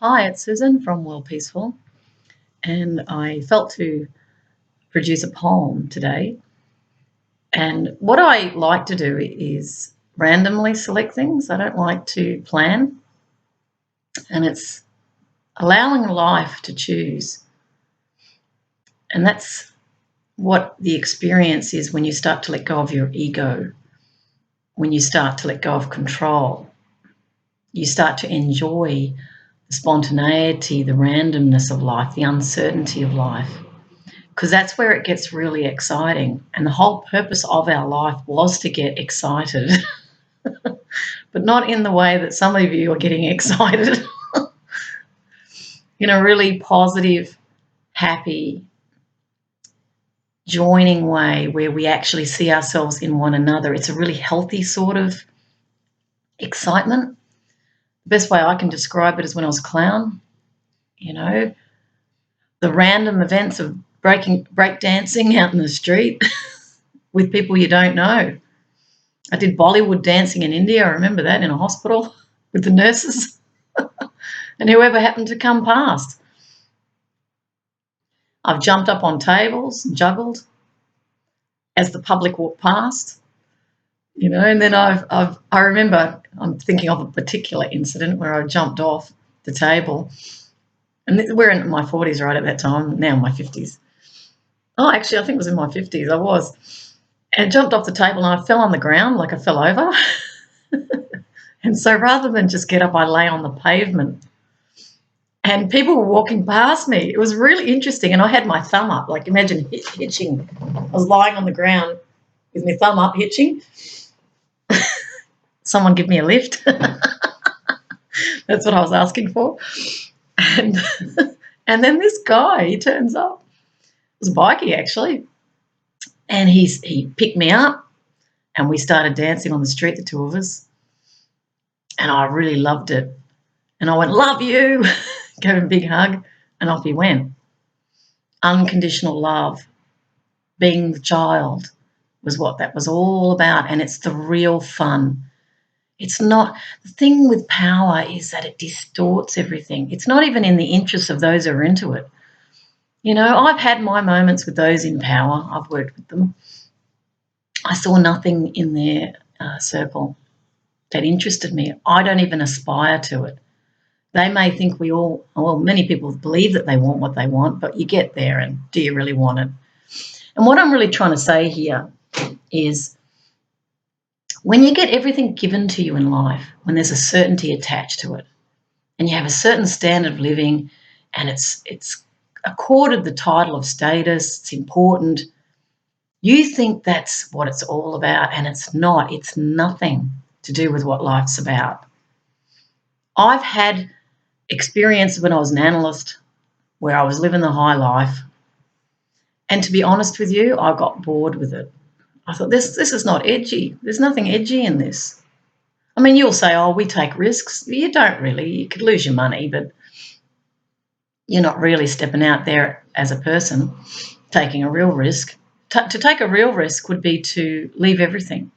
Hi, it's Susan from Worldpeacefull, and I felt to produce a poem today. And what I like to do is randomly select things. I don't like to plan, and it's allowing life to choose. And that's what the experience is when you start to let go of your ego, when you start to let go of control. You start to enjoy the spontaneity, the randomness of life, the uncertainty of life. Because that's where it gets really exciting. And the whole purpose of our life was to get excited, but not in the way that some of you are getting excited, in a really positive, happy, joining way where we actually see ourselves in one another. It's a really healthy sort of excitement. The best way I can describe it is when I was a clown, the random events of break dancing out in the street with people you don't know. I did Bollywood dancing in India. I remember that, in a hospital with the nurses and whoever happened to come past. I've jumped up on tables and juggled as the public walked past, and then I remember, I'm thinking of a particular incident where I jumped off the table, and we're in my 40s right at that time, now in my 50s. Oh, actually, I think it was in my 50s, I was. And jumped off the table and I fell on the ground, like I fell over. And so rather than just get up, I lay on the pavement. And people were walking past me. It was really interesting. And I had my thumb up, like imagine hitching. I was lying on the ground with my thumb up, hitching. Someone give me a lift. That's what I was asking for. And and then this guy, he turns up. It was a bikie, actually. And he picked me up and we started dancing on the street, the two of us. And I really loved it. And I went, love you, gave him a big hug, and off he went. Unconditional love, being the child, was what that was all about. And it's the real fun. It's not, the thing with power is that it distorts everything. It's not even in the interest of those who are into it. I've had my moments with those in power. I've worked with them. I saw nothing in their circle that interested me. I don't even aspire to it. They may think many people believe that they want what they want, but you get there and do you really want it? And what I'm really trying to say here is when you get everything given to you in life, when there's a certainty attached to it, and you have a certain standard of living, and it's accorded the title of status, it's important, you think that's what it's all about, and it's not. It's nothing to do with what life's about. I've had experience when I was an analyst where I was living the high life, and to be honest with you, I got bored with it. I thought, this is not edgy. There's nothing edgy in this. I mean, you'll say, oh, we take risks. You don't really. You could lose your money, but you're not really stepping out there as a person, taking a real risk. To take a real risk would be to leave everything.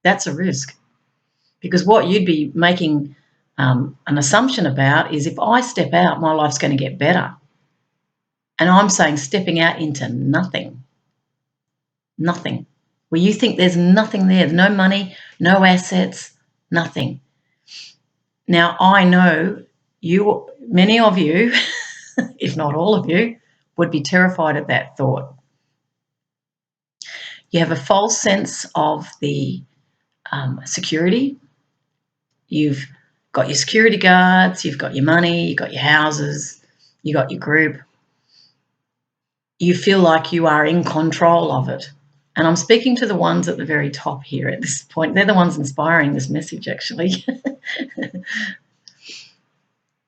That's a risk. Because what you'd be making an assumption about is if I step out, my life's going to get better. And I'm saying stepping out into nothing. Nothing. Where you think there's nothing there, no money, no assets, nothing. Now, I know many of you, if not all of you, would be terrified at that thought. You have a false sense of the security. You've got your security guards, you've got your money, you've got your houses, you've got your group. You feel like you are in control of it. And I'm speaking to the ones at the very top here at this point. They're the ones inspiring this message, actually.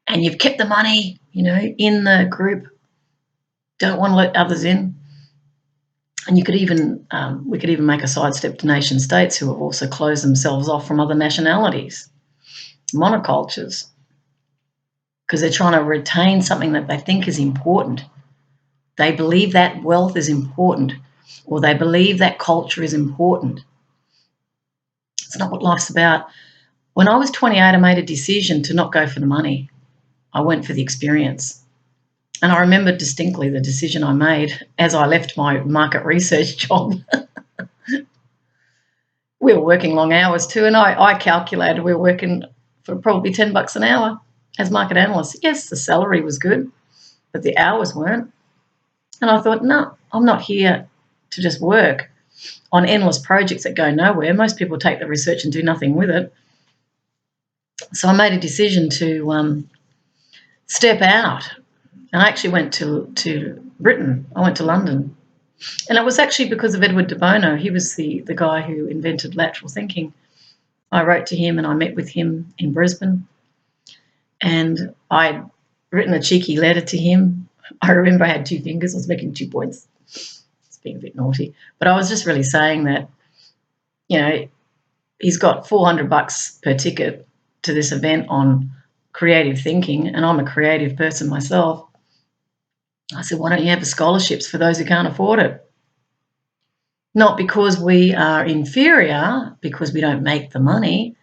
And you've kept the money, in the group. Don't want to let others in. And you could even, we could even make a sidestep to nation states who have also closed themselves off from other nationalities, monocultures, because they're trying to retain something that they think is important. They believe that wealth is important, or they believe that culture is important. It's not what life's about. When I was 28, I made a decision to not go for the money. I went for the experience. And I remember distinctly the decision I made as I left my market research job. We were working long hours too, and I calculated we were working for probably $10 an hour as market analysts. Yes, the salary was good, but the hours weren't. And I thought, no, I'm not here to just work on endless projects that go nowhere. Most people take the research and do nothing with it. So I made a decision to step out. And I actually went to Britain. I went to London. And it was actually because of Edward de Bono. He was the guy who invented lateral thinking. I wrote to him and I met with him in Brisbane. And I'd written a cheeky letter to him. I remember I had 2 fingers. I was making 2 points. It's being a bit naughty. But I was just really saying that, you know, he's got $400 per ticket to this event on creative thinking, and I'm a creative person myself. I said, why don't you have the scholarships for those who can't afford it? Not because we are inferior, because we don't make the money,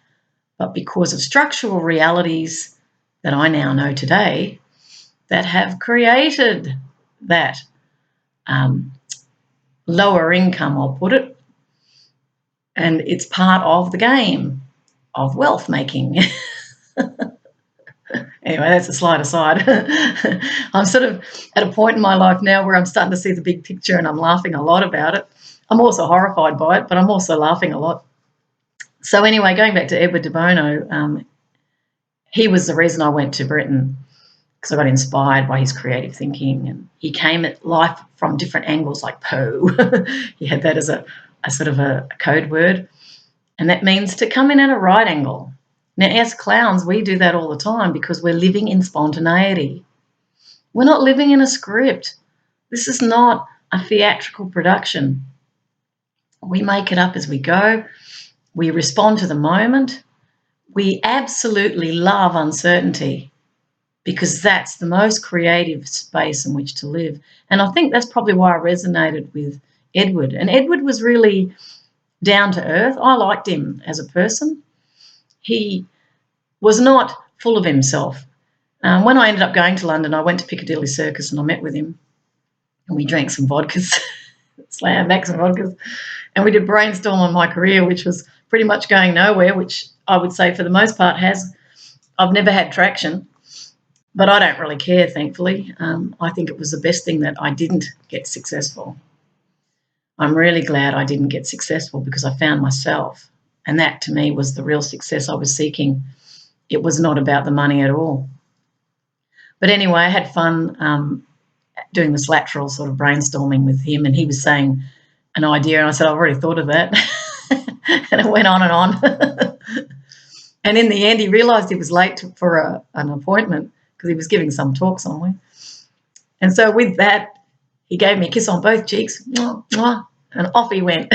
but because of structural realities that I now know today that have created that lower income, I'll put it, and it's part of the game of wealth making. Anyway, that's a slide aside. I'm sort of at a point in my life now where I'm starting to see the big picture and I'm laughing a lot about it. I'm also horrified by it, but I'm also laughing a lot. So anyway, going back to Edward de Bono, he was the reason I went to Britain, because I got inspired by his creative thinking, and he came at life from different angles, like Poe. He had that as a sort of a code word, and that means to come in at a right angle. Now, as clowns, we do that all the time because we're living in spontaneity. We're not living in a script. This is not a theatrical production. We make it up as we go. We respond to the moment. We absolutely love uncertainty because that's the most creative space in which to live. And I think that's probably why I resonated with Edward. And Edward was really down to earth. I liked him as a person. He was not full of himself. When I ended up going to London, I went to Piccadilly Circus and I met with him. And we drank some vodkas, slam back some vodkas. And we did brainstorm on my career, which was pretty much going nowhere, which I would say for the most part has. I've never had traction, but I don't really care, thankfully. I think it was the best thing that I didn't get successful. I'm really glad I didn't get successful because I found myself. And that, to me, was the real success I was seeking. It was not about the money at all. But anyway, I had fun doing this lateral sort of brainstorming with him, and he was saying an idea, and I said, I've already thought of that. And it went on and on. And in the end, he realised he was late for an appointment because he was giving some talk somewhere. And so with that, he gave me a kiss on both cheeks, mwah, mwah, and off he went.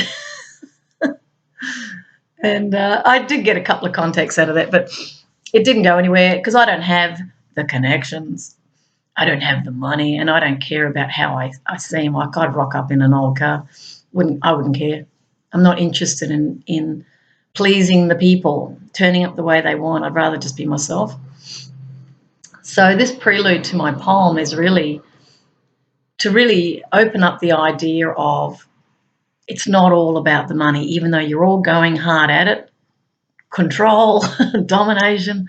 And I did get a couple of contacts out of that, but it didn't go anywhere because I don't have the connections. I don't have the money, and I don't care about how I seem. Like, I'd rock up in an old car. I wouldn't care. I'm not interested in pleasing the people, turning up the way they want. I'd rather just be myself. So this prelude to my poem is really to really open up the idea of it's not all about the money, even though you're all going hard at it. Control, domination,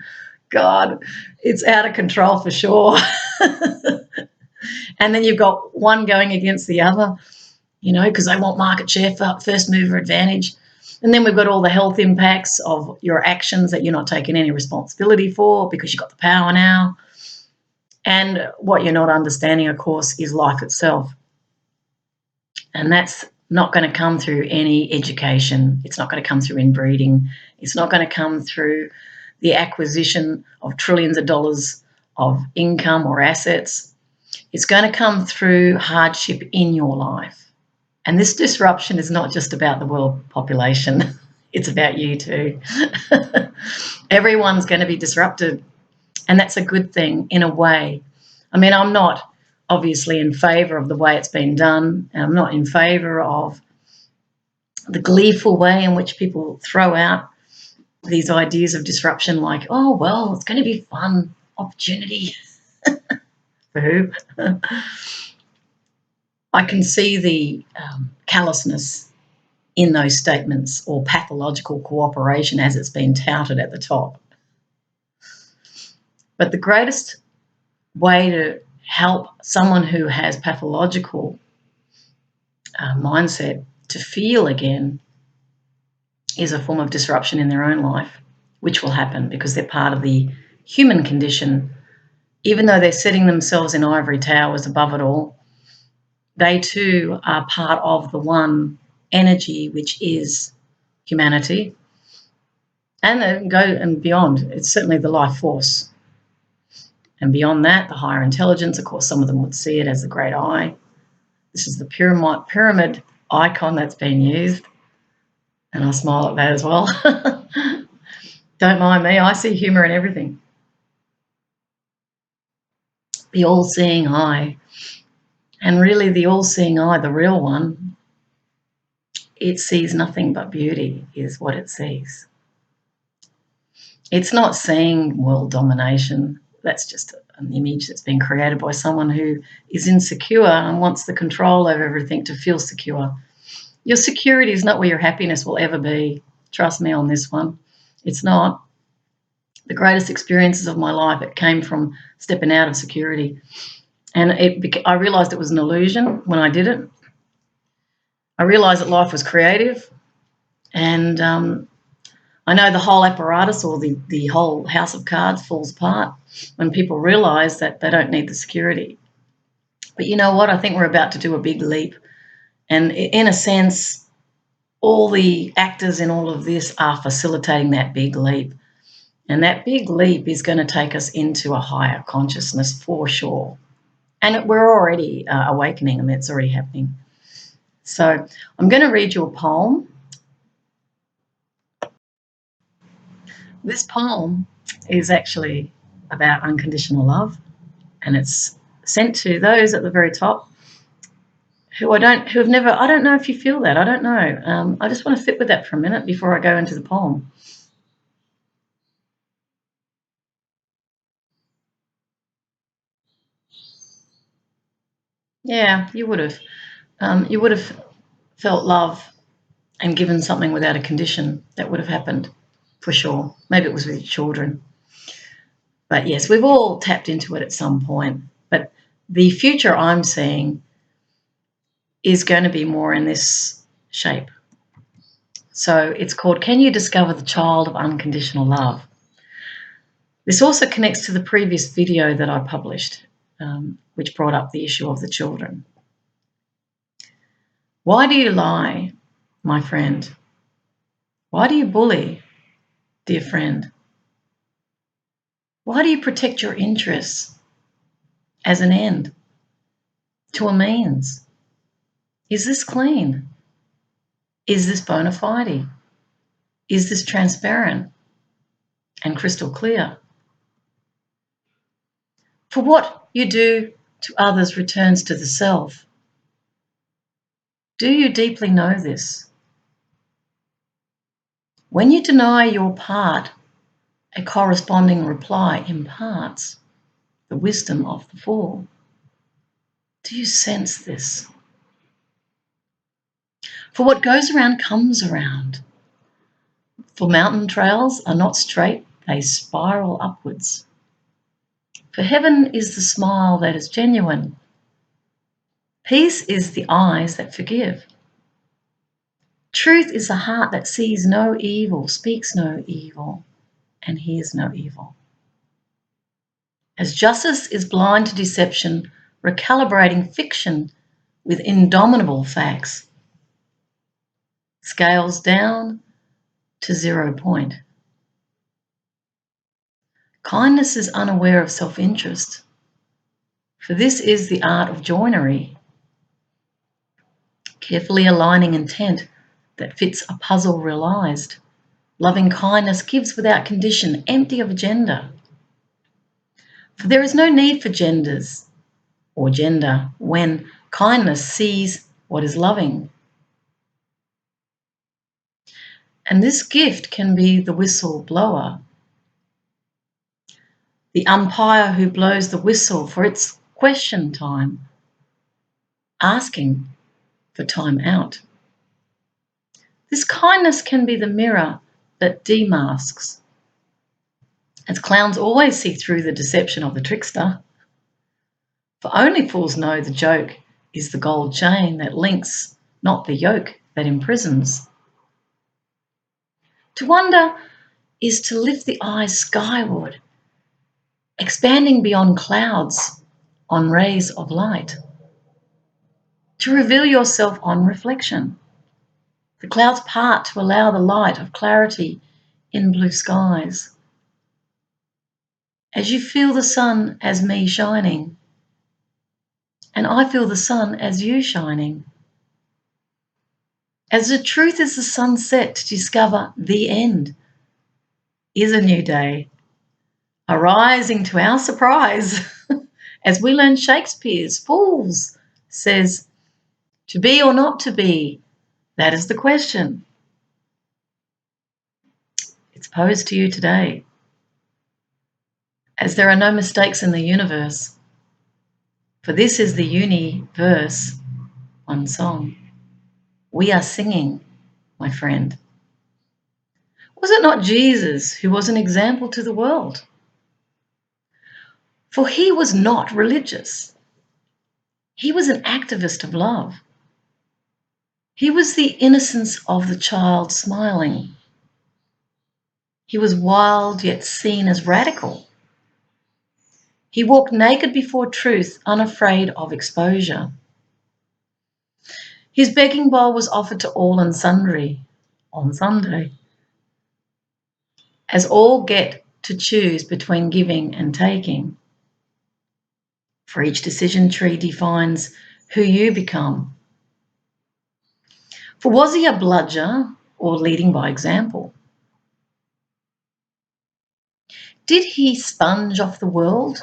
God, it's out of control for sure. And then you've got one going against the other, you know, because they want market share, first mover advantage. And then we've got all the health impacts of your actions that you're not taking any responsibility for because you've got the power now. And what you're not understanding, of course, is life itself. And that's not going to come through any education. It's not going to come through inbreeding. It's not going to come through the acquisition of trillions of dollars of income or assets. It's going to come through hardship in your life. And this disruption is not just about the world population. It's about you too. Everyone's going to be disrupted. And that's a good thing in a way. I mean, I'm not obviously in favour of the way it's been done. And I'm not in favour of the gleeful way in which people throw out these ideas of disruption like, oh, well, it's going to be fun. opportunity. For who? I can see the callousness in those statements, or pathological cooperation as it's been touted at the top. But the greatest way to help someone who has pathological mindset to feel again is a form of disruption in their own life, which will happen because they're part of the human condition. Even though they're setting themselves in ivory towers above it all, they too are part of the one energy, which is humanity. And then go and beyond. It's certainly the life force. And beyond that, the higher intelligence. Of course, some of them would see it as the great I. This is the pyramid icon that's been used. And I smile at that as well. Don't mind me. I see humour in everything. The all-seeing eye. And really the all-seeing eye, the real one, it sees nothing but beauty is what it sees. It's not seeing world domination. That's just an image that's been created by someone who is insecure and wants the control over everything to feel secure. Your security is not where your happiness will ever be. Trust me on this one. It's not. The greatest experiences of my life, it came from stepping out of security. And I realised it was an illusion when I did it. I realised that life was creative. And I know the whole apparatus, or the whole house of cards, falls apart when people realise that they don't need the security. But you know what? I think we're about to do a big leap. And in a sense, all the actors in all of this are facilitating that big leap. And that big leap is going to take us into a higher consciousness for sure. And we're already awakening, and it's already happening. So I'm going to read you a poem. This poem is actually about unconditional love, and it's sent to those at the very top I don't know if you feel that. I don't know. I just want to sit with that for a minute before I go into the poem. Yeah, you would have. You would have felt love and given something without a condition. That would have happened for sure. Maybe it was with your children. But yes, we've all tapped into it at some point. But the future I'm seeing is going to be more in this shape. So it's called, Can You Discover the Child of Unconditional Love? This also connects to the previous video that I published, which brought up the issue of the children. Why do you lie, my friend? Why do you bully, dear friend? Why do you protect your interests as an end to a means? Is this clean? Is this bona fide? Is this transparent and crystal clear? For what you do to others returns to the self. Do you deeply know this? When you deny your part, a corresponding reply imparts the wisdom of the fall. Do you sense this? For what goes around comes around. For mountain trails are not straight, they spiral upwards. For heaven is the smile that is genuine. Peace is the eyes that forgive. Truth is the heart that sees no evil, speaks no evil, and hears no evil. As justice is blind to deception, recalibrating fiction with indomitable facts. Scales down to 0 point. Kindness is unaware of self-interest, for this is the art of joinery, carefully aligning intent that fits a puzzle realised. Loving kindness gives without condition, empty of agenda. For there is no need for genders or gender when kindness sees what is loving. And this gift can be the whistle blower. the umpire who blows the whistle for its question time, asking for time out. This kindness can be the mirror that demasks, as clowns always see through the deception of the trickster. For only fools know the joke is the gold chain that links, not the yoke that imprisons. To wonder is to lift the eyes skyward, expanding beyond clouds on rays of light. To reveal yourself on reflection. The clouds part to allow the light of clarity in blue skies. As you feel the sun as me shining, and I feel the sun as you shining. As the truth is the sunset to discover the end is a new day, arising to our surprise as we learn Shakespeare's Fools says, to be or not to be, that is the question. It's posed to you today. As there are no mistakes in the universe, for this is the universe, one song. We are singing, my friend. Was it not Jesus who was an example to the world? For he was not religious. He was an activist of love. He was the innocence of the child smiling. He was wild yet seen as radical. He walked naked before truth, unafraid of exposure. His begging bowl was offered to all and sundry on Sunday, as all get to choose between giving and taking. For each decision tree defines who you become. For was he a bludger or leading by example? Did he sponge off the world,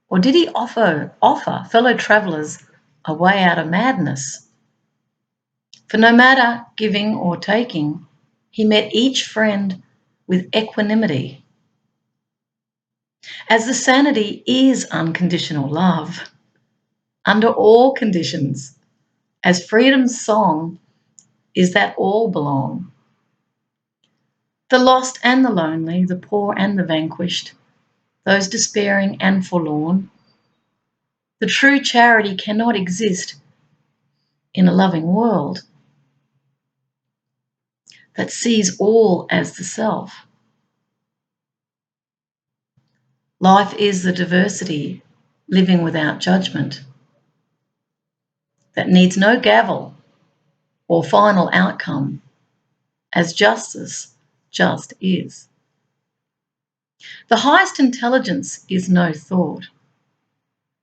or did he offer fellow travellers a way out of madness? For no matter giving or taking, he met each friend with equanimity. As the sanity is unconditional love, under all conditions, as freedom's song is that all belong. The lost and the lonely, the poor and the vanquished, those despairing and forlorn. The true charity cannot exist in a loving world that sees all as the self. Life is the diversity, living without judgment, that needs no gavel or final outcome, as justice just is. The highest intelligence is no thought.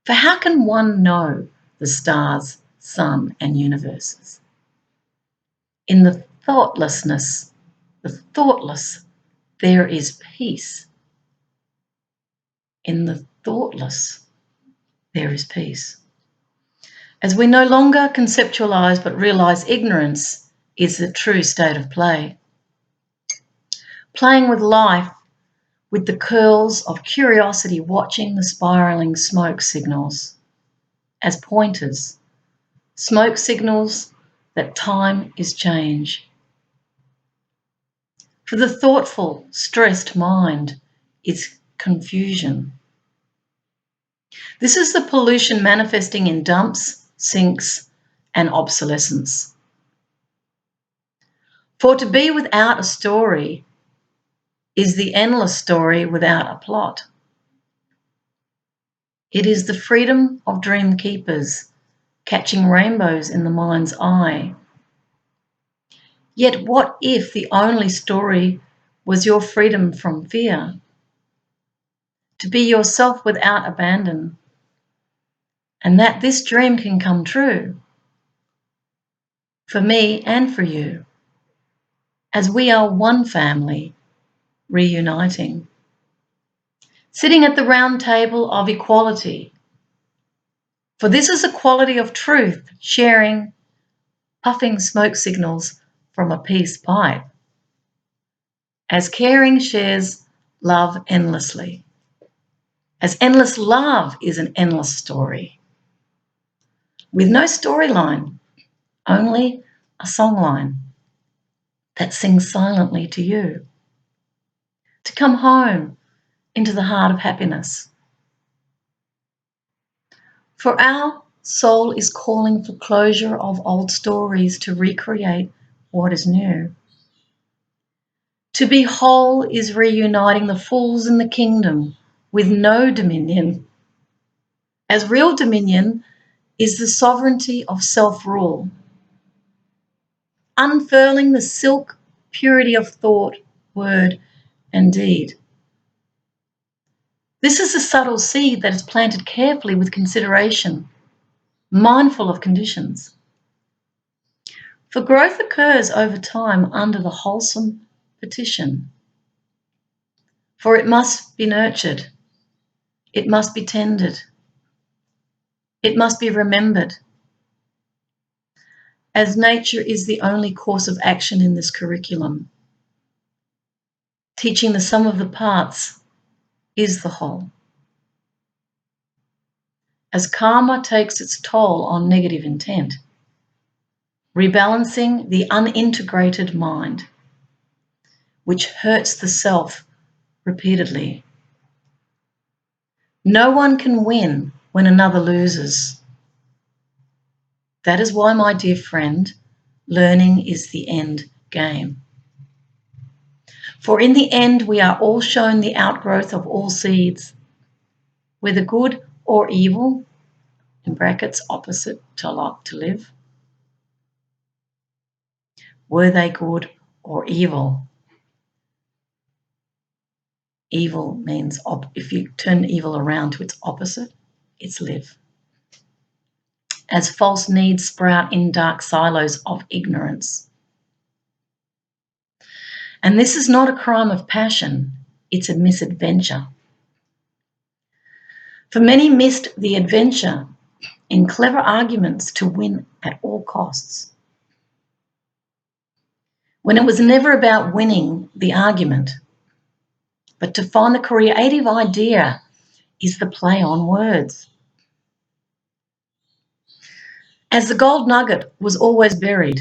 For how can one know the stars, sun, and universes? In the thoughtlessness, the thoughtless, there is peace. In the thoughtless, there is peace. As we no longer conceptualize but realize ignorance is the true state of play. Playing with life with the curls of curiosity, watching the spiraling smoke signals as pointers, smoke signals that time is change. For the thoughtful, stressed mind is confusion. This is the pollution manifesting in dumps, sinks, and obsolescence. For to be without a story is the endless story without a plot. It is the freedom of dream keepers, catching rainbows in the mind's eye. Yet what if the only story was your freedom from fear? To be yourself without abandon, and that this dream can come true for me and for you, as we are one family reuniting, sitting at the round table of equality. For this is a quality of truth, sharing, puffing smoke signals from a peace pipe, as caring shares love endlessly. as endless love is an endless story, with no storyline, only a songline that sings silently to you, to come home into the heart of happiness. For our soul is calling for closure of old stories to recreate what is new. To be whole is reuniting the fools in the kingdom with no dominion, as real dominion is the sovereignty of self-rule, unfurling the silk purity of thought, word, and deed. This is a subtle seed that is planted carefully with consideration, mindful of conditions. For growth occurs over time under the wholesome petition. For it must be nurtured, it must be tended, it must be remembered, as nature is the only course of action in this curriculum. Teaching the sum of the parts is the whole. As karma takes its toll on negative intent, rebalancing the unintegrated mind, which hurts the self repeatedly. No one can win when another loses. That is why, my dear friend, learning is the end game. For in the end, we are all shown the outgrowth of all seeds, whether good or evil, in brackets, opposite to like to live. Were they good or evil? Evil means, if you turn evil around to its opposite, it's live. As false needs sprout in dark silos of ignorance. And this is not a crime of passion, it's a misadventure. For many missed the adventure in clever arguments to win at all costs, when it was never about winning the argument, but to find the creative idea is the play on words. As the gold nugget was always buried,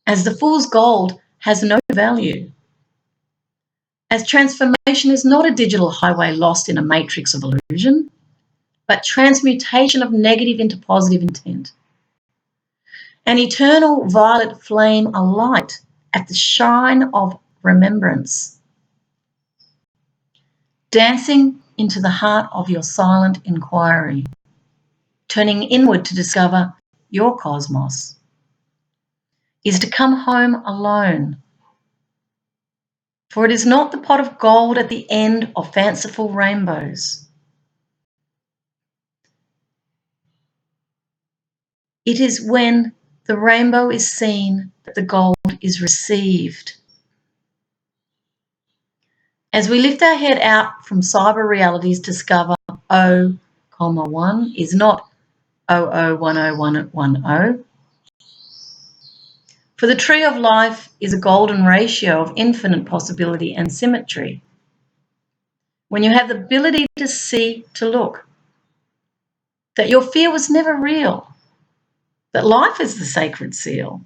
as the fool's gold has no value, as transformation is not a digital highway lost in a matrix of illusion, but transmutation of negative into positive intent. An eternal violet flame alight at the shine of remembrance, dancing into the heart of your silent inquiry, turning inward to discover your cosmos, is to come home alone. For it is not the pot of gold at the end of fanciful rainbows. It is when the rainbow is seen that the gold is received. As we lift our head out from cyber realities, discover O,1 is not 001010. For the tree of life is a golden ratio of infinite possibility and symmetry. When you have the ability to see, to look, that your fear was never real, that life is the sacred seal,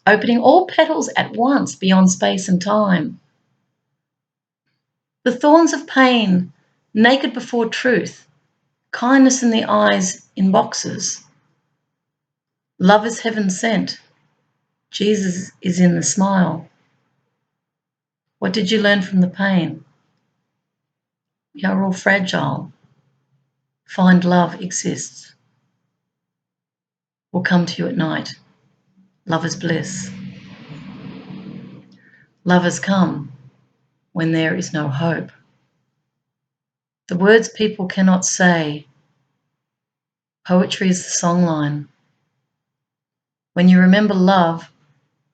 opening all petals at once beyond space and time. The thorns of pain, naked before truth, kindness in the eyes in boxes. Love is heaven sent. Jesus is in the smile. What did you learn from the pain? We are all fragile. Find love exists. Will come to you at night. Love is bliss. Lovers come when there is no hope. The words people cannot say. Poetry is the songline. When you remember love,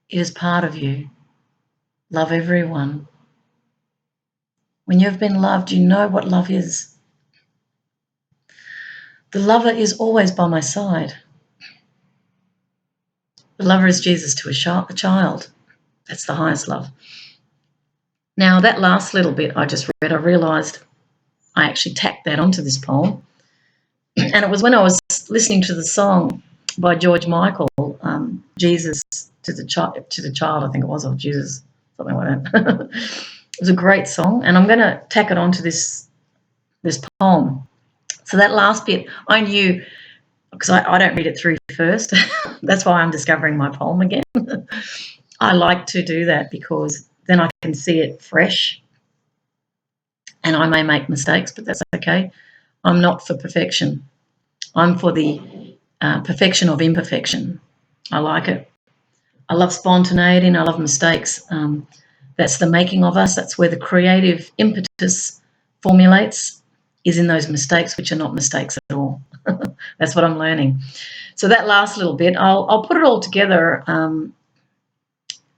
it is part of you. Love everyone. When you have been loved, you know what love is. The lover is always by my side. The lover is Jesus to a child. That's the highest love. Now, that last little bit I just read, I realised I actually tacked that onto this poem. And it was when I was listening to the song by George Michael, Jesus to the child, I think it was, or Jesus, something like that. It was a great song, and I'm going to tack it onto this poem. So that last bit, I knew, because I don't read it through first. That's why I'm discovering my poem again. I like to do that because then I can see it fresh, and I may make mistakes, but that's okay. I'm not for perfection. I'm for the perfection of imperfection. I like it. I love spontaneity and I love mistakes. That's the making of us. That's where the creative impetus formulates, is in those mistakes, which are not mistakes at all. That's what I'm learning. So that last little bit, I'll put it all together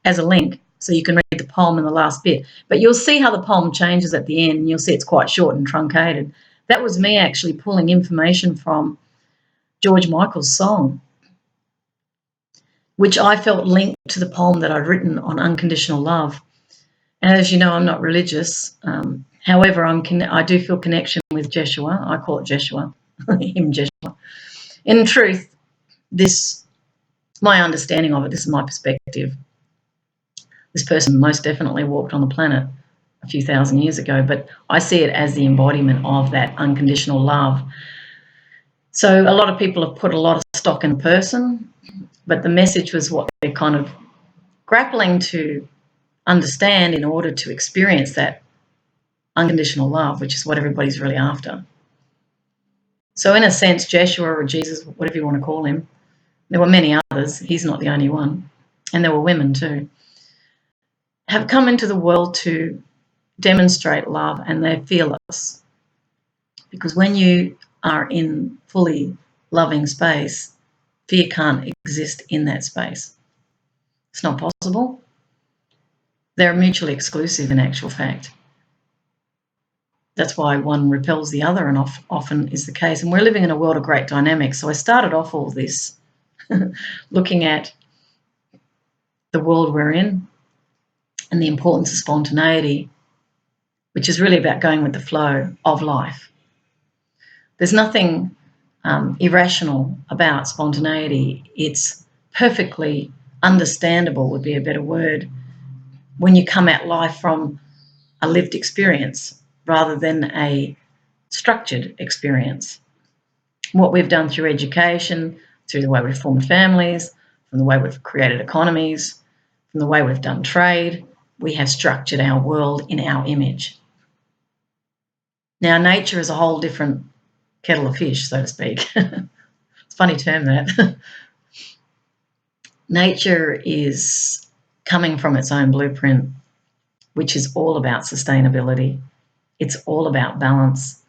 as a link so you can read the poem in the last bit. But you'll see how the poem changes at the end, and you'll see it's quite short and truncated. That was me actually pulling information from George Michael's song, which I felt linked to the poem that I'd written on unconditional love. And as you know, I'm not religious. However, I do feel connection with Jeshua. I call it Jeshua, him Jeshua. In truth, my understanding of it, this is my perspective. This person most definitely walked on the planet a few thousand years ago, but I see it as the embodiment of that unconditional love. So a lot of people have put a lot of stock in a person, but the message was what they're kind of grappling to understand in order to experience that unconditional love, which is what everybody's really after. So in a sense, Joshua or Jesus, whatever you want to call him, there were many others, he's not the only one, and there were women too, have come into the world to demonstrate love, and they're fearless. Because when you are in fully loving space, fear can't exist in that space. It's not possible. They're mutually exclusive in actual fact. That's why one repels the other, and often is the case. And we're living in a world of great dynamics. So I started off all this looking at the world we're in and the importance of spontaneity, which is really about going with the flow of life. There's nothing irrational about spontaneity. It's perfectly understandable, would be a better word, when you come at life from a lived experience rather than a structured experience. What we've done through education, through the way we've formed families, from the way we've created economies, from the way we've done trade, we have structured our world in our image. Now, nature is a whole different kettle of fish, so to speak. It's a funny term, that. Nature is coming from its own blueprint, which is all about sustainability. It's all about balance.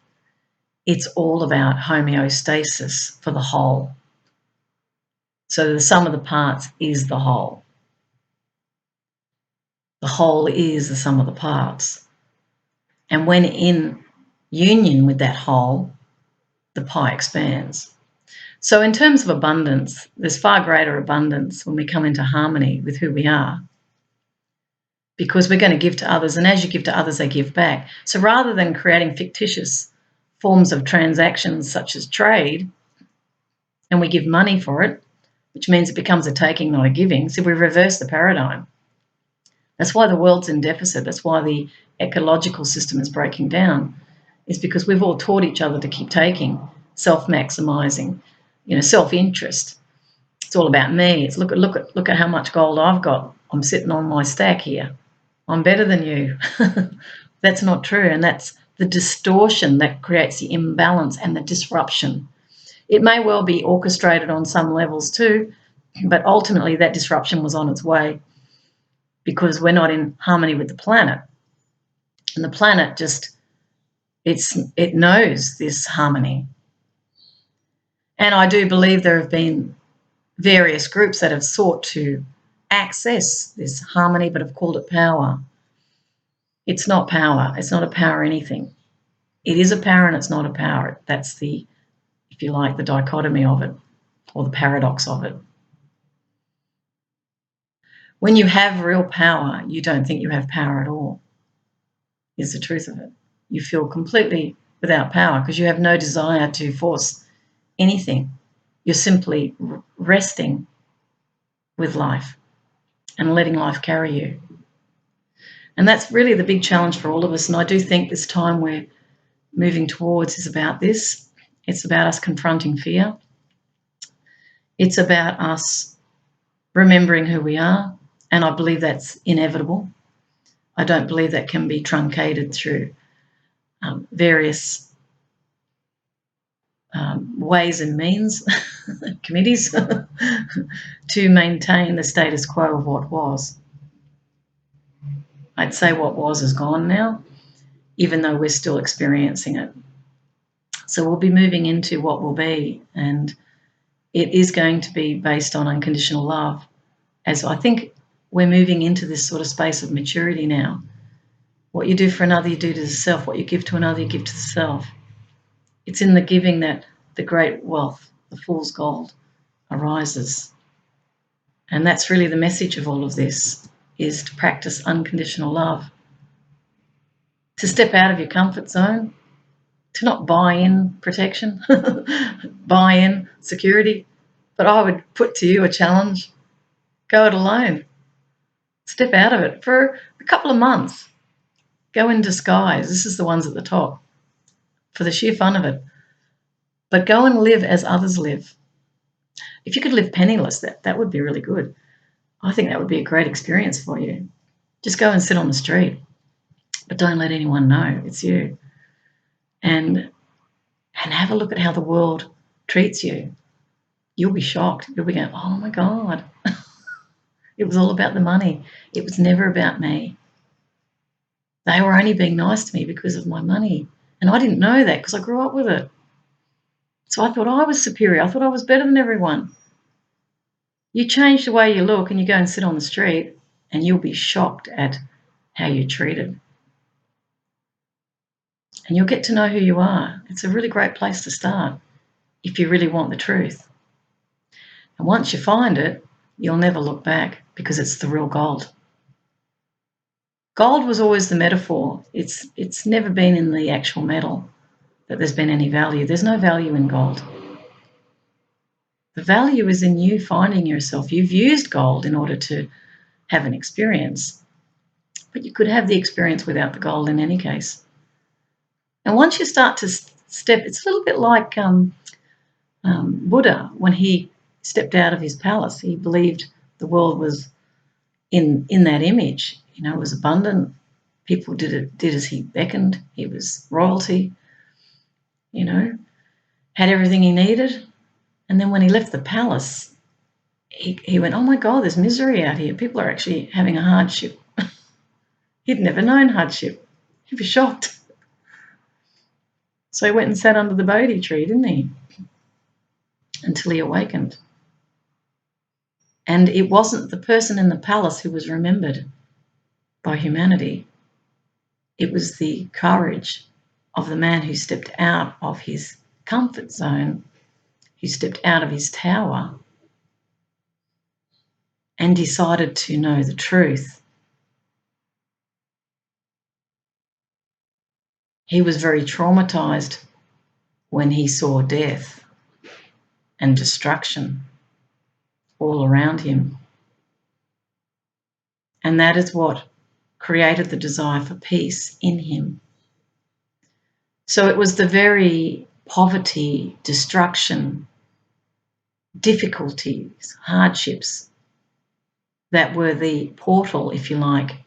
It's all about homeostasis for the whole. So the sum of the parts is the whole. The whole is the sum of the parts. And when in union with that whole, the pie expands. So in terms of abundance, there's far greater abundance when we come into harmony with who we are, because we're going to give to others, and as you give to others, they give back. So rather than creating fictitious forms of transactions such as trade, and we give money for it, which means it becomes a taking, not a giving, so we reverse the paradigm. That's why the world's in deficit. That's why the ecological system is breaking down, is because we've all taught each other to keep taking, self-maximising, self-interest. It's all about me. It's look at how much gold I've got. I'm sitting on my stack here. I'm better than you. That's not true, and that's the distortion that creates the imbalance and the disruption. It may well be orchestrated on some levels too, but ultimately that disruption was on its way because we're not in harmony with the planet. And the planet it knows this harmony. And I do believe there have been various groups that have sought to access this harmony, but have called it power. It's not power. It's not a power anything. It is a power and it's not a power. That's the, if you like, the dichotomy of it, or the paradox of it. When you have real power, you don't think you have power at all, is the truth of it. You feel completely without power, because you have no desire to force anything. You're simply resting with life and letting life carry you. And that's really the big challenge for all of us. And I do think this time we're moving towards is about this. It's about us confronting fear. It's about us remembering who we are. And I believe that's inevitable. I don't believe that can be truncated through various ways and means, committees, to maintain the status quo of what was. I'd say what was is gone now, even though we're still experiencing it. So we'll be moving into what will be, and it is going to be based on unconditional love. As I think we're moving into this sort of space of maturity now. What you do for another, you do to the self. What you give to another, you give to the self. It's in the giving that the great wealth, the fool's gold, arises. And that's really the message of all of this, is to practice unconditional love. To step out of your comfort zone, to not buy in protection, buy in security. But I would put to you a challenge. Go it alone. Step out of it for a couple of months. Go in disguise. This is the ones at the top, for the sheer fun of it. But go and live as others live. If you could live penniless, that would be really good. I think that would be a great experience for you. Just go and sit on the street, but don't let anyone know it's you. And have a look at how the world treats you. You'll be shocked. You'll be going, oh my God. It was all about the money. It was never about me. They were only being nice to me because of my money. And I didn't know that because I grew up with it. So I thought I was superior. I thought I was better than everyone. You change the way you look and you go and sit on the street and you'll be shocked at how you're treated. And you'll get to know who you are. It's a really great place to start if you really want the truth. And once you find it, you'll never look back because it's the real gold. Gold was always the metaphor. It's never been in the actual metal that there's been any value. There's no value in gold. The value is in you finding yourself. You've used gold in order to have an experience, but you could have the experience without the gold in any case. And once you start to step, it's a little bit like Buddha when he stepped out of his palace. He believed the world was in that image. You know, it was abundant. People did as he beckoned. He was royalty, you know, had everything he needed. And then when he left the palace, he went, oh my God, there's misery out here. People are actually having a hardship. He'd never known hardship. He was shocked. So he went and sat under the Bodhi tree, didn't he? Until he awakened. And it wasn't the person in the palace who was remembered by humanity. It was the courage of the man who stepped out of his comfort zone, who stepped out of his tower and decided to know the truth. He was very traumatized when he saw death and destruction all around him. And that is what created the desire for peace in him. So it was the very poverty, destruction, difficulties, hardships that were the portal, if you like,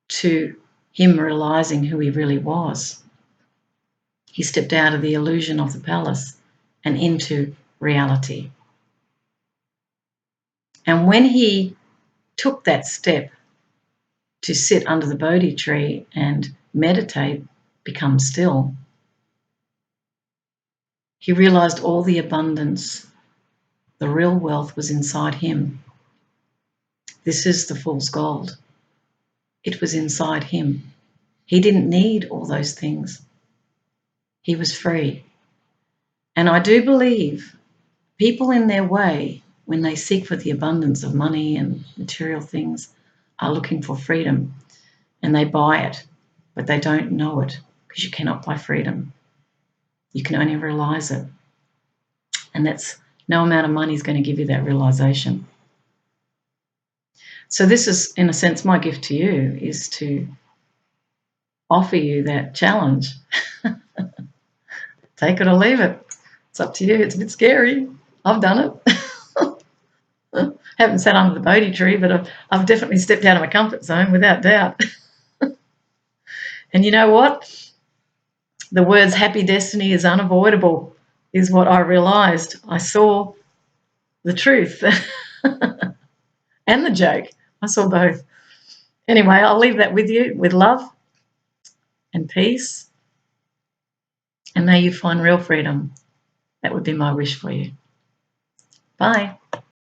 to him realizing who he really was. He stepped out of the illusion of the palace and into reality. And when he took that step to sit under the Bodhi tree and meditate, become still, he realized all the abundance, the real wealth was inside him. This is the fool's gold. It was inside him. He didn't need all those things. He was free. And I do believe people in their way, when they seek for the abundance of money and material things, are looking for freedom and they buy it, but they don't know it. because you cannot buy freedom. You can only realise it. And that's no amount of money is going to give you that realisation. So this is, in a sense, my gift to you, is to offer you that challenge. Take it or leave it. It's up to you. It's a bit scary. I've done it. Haven't sat under the Bodhi tree, but I've definitely stepped out of my comfort zone, without doubt. And you know what? The words happy destiny is unavoidable is what I realised. I saw the truth and the joke. I saw both. Anyway, I'll leave that with you, with love and peace. And may you find real freedom. That would be my wish for you. Bye.